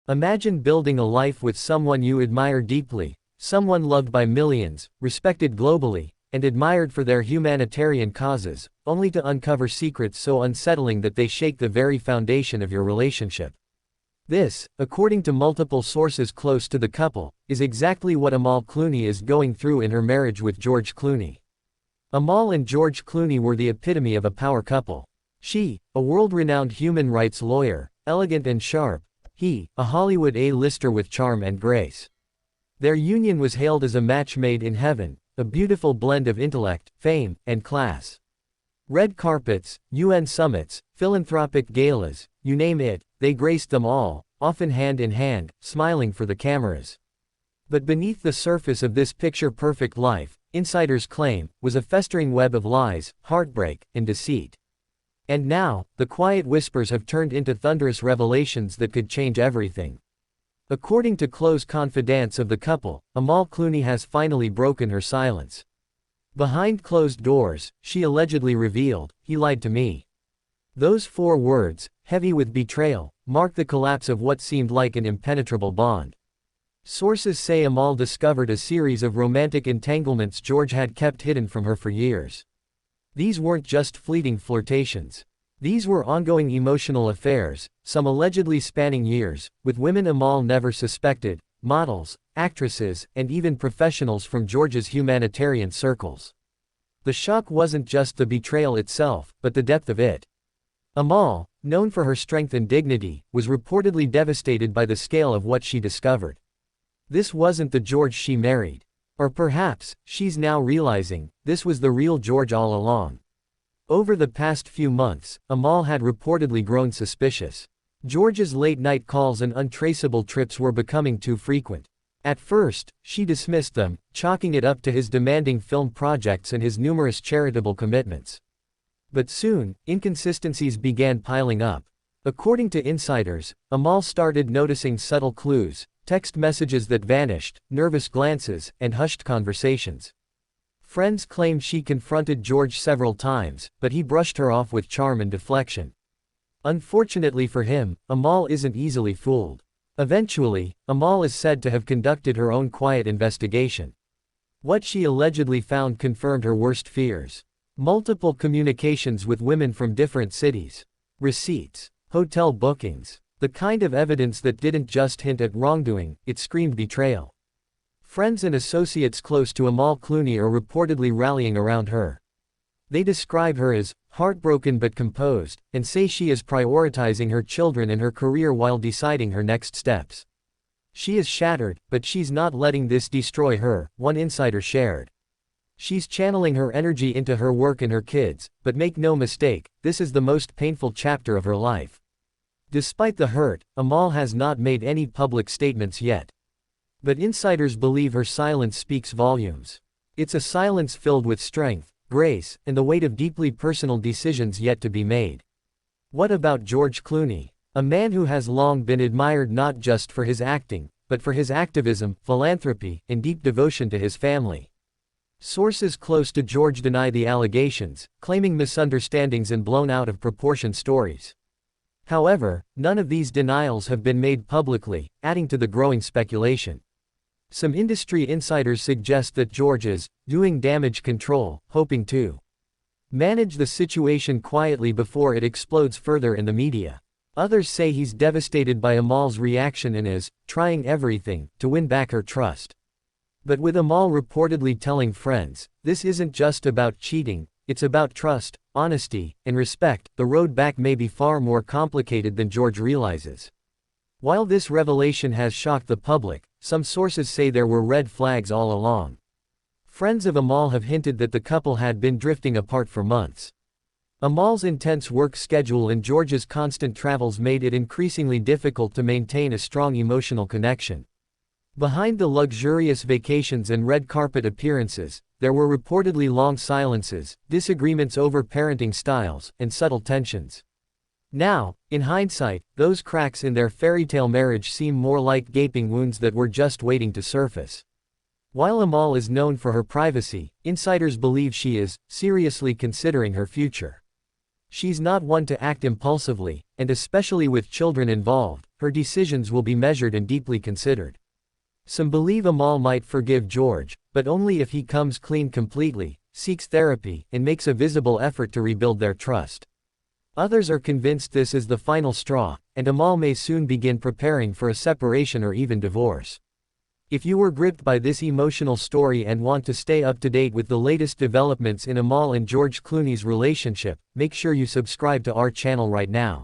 Imagine building a life with someone you admire deeply, someone loved by millions, respected globally, and admired for their humanitarian causes, only to uncover secrets so unsettling that they shake the very foundation of your relationship. This, according to multiple sources close to the couple, is exactly what Amal Clooney is going through in her marriage with George Clooney. Amal and George Clooney were the epitome of a power couple. She, a world-renowned human rights lawyer, elegant and sharp; he, a Hollywood A-lister with charm and grace. Their union was hailed as a match made in heaven, a beautiful blend of intellect, fame, and class. Red carpets, UN summits, philanthropic galas, you name it, they graced them all, often hand in hand, smiling for the cameras. But beneath the surface of this picture-perfect life, insiders claim, was a festering web of lies, heartbreak, and deceit. And now, the quiet whispers have turned into thunderous revelations that could change everything. According to close confidants of the couple, Amal Clooney has finally broken her silence. Behind closed doors, she allegedly revealed, "He lied to me." Those 4 words, heavy with betrayal, mark the collapse of what seemed like an impenetrable bond. Sources say Amal discovered a series of romantic entanglements George had kept hidden from her for years. These weren't just fleeting flirtations. These were ongoing emotional affairs, some allegedly spanning years, with women Amal never suspected, models, actresses, and even professionals from George's humanitarian circles. The shock wasn't just the betrayal itself, but the depth of it. Amal, known for her strength and dignity, was reportedly devastated by the scale of what she discovered. This wasn't the George she married. Or perhaps, she's now realizing, this was the real George all along. Over the past few months, Amal had reportedly grown suspicious. George's late-night calls and untraceable trips were becoming too frequent. At first, she dismissed them, chalking it up to his demanding film projects and his numerous charitable commitments. But soon, inconsistencies began piling up. According to insiders, Amal started noticing subtle clues, text messages that vanished, nervous glances, and hushed conversations. Friends claimed she confronted George several times, but he brushed her off with charm and deflection. Unfortunately for him, Amal isn't easily fooled. Eventually, Amal is said to have conducted her own quiet investigation. What she allegedly found confirmed her worst fears. Multiple communications with women from different cities. Receipts. Hotel bookings. The kind of evidence that didn't just hint at wrongdoing, it screamed betrayal. Friends and associates close to Amal Clooney are reportedly rallying around her. They describe her as heartbroken but composed, and say she is prioritizing her children and her career while deciding her next steps. She is shattered, but she's not letting this destroy her, one insider shared. She's channeling her energy into her work and her kids, but make no mistake, this is the most painful chapter of her life. Despite the hurt, Amal has not made any public statements yet. But insiders believe her silence speaks volumes. It's a silence filled with strength, grace, and the weight of deeply personal decisions yet to be made. What about George Clooney? A man who has long been admired not just for his acting, but for his activism, philanthropy, and deep devotion to his family. Sources close to George deny the allegations, claiming misunderstandings and blown out of proportion stories. However, none of these denials have been made publicly, adding to the growing speculation. Some industry insiders suggest that George is doing damage control, hoping to manage the situation quietly before it explodes further in the media. Others say he's devastated by Amal's reaction and is trying everything to win back her trust. But with Amal reportedly telling friends, this isn't just about cheating, it's about trust, honesty, and respect, the road back may be far more complicated than George realizes. While this revelation has shocked the public, some sources say there were red flags all along. Friends of Amal have hinted that the couple had been drifting apart for months. Amal's intense work schedule and George's constant travels made it increasingly difficult to maintain a strong emotional connection. Behind the luxurious vacations and red carpet appearances, there were reportedly long silences, disagreements over parenting styles, and subtle tensions. Now, in hindsight, those cracks in their fairy-tale marriage seem more like gaping wounds that were just waiting to surface. While Amal is known for her privacy, insiders believe she is seriously considering her future. She's not one to act impulsively, and especially with children involved, her decisions will be measured and deeply considered. Some believe Amal might forgive George, but only if he comes clean completely, seeks therapy, and makes a visible effort to rebuild their trust. Others are convinced this is the final straw, and Amal may soon begin preparing for a separation or even divorce. If you were gripped by this emotional story and want to stay up to date with the latest developments in Amal and George Clooney's relationship, make sure you subscribe to our channel right now.